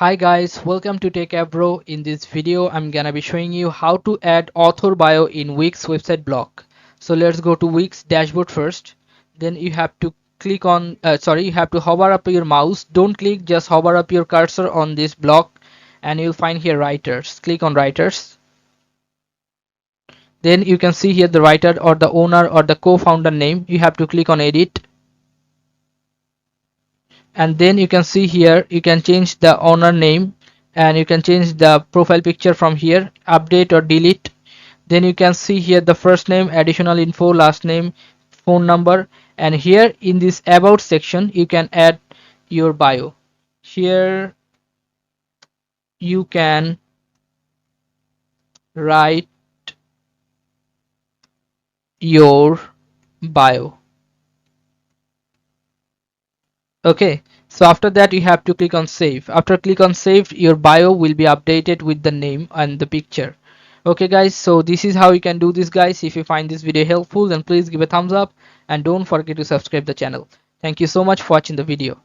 Hi guys, welcome to Techavro. In this video, I'm gonna be showing you how to add author bio in Wix website blog. So let's go to Wix dashboard first. Then you have to click on, you have to hover up your mouse. Don't click, just hover up your cursor on this block, and you'll find here writers. Click on writers. Then you can see here the writer or the owner or the co-founder name. You have to click on edit. And then you can see here you can change the owner name, and you can change the profile picture from here, update or delete. Then you can see here the first name, additional info, last name, phone number, and here in this about section you can add your bio. Here you can write your bio. Okay, so after that you have to click on save. After click on save, your bio will be updated with the name and the picture. Okay guys, so this is how you can do this guys. If you find this video helpful, then please give a thumbs up and don't forget to subscribe the channel. Thank you so much for watching the video.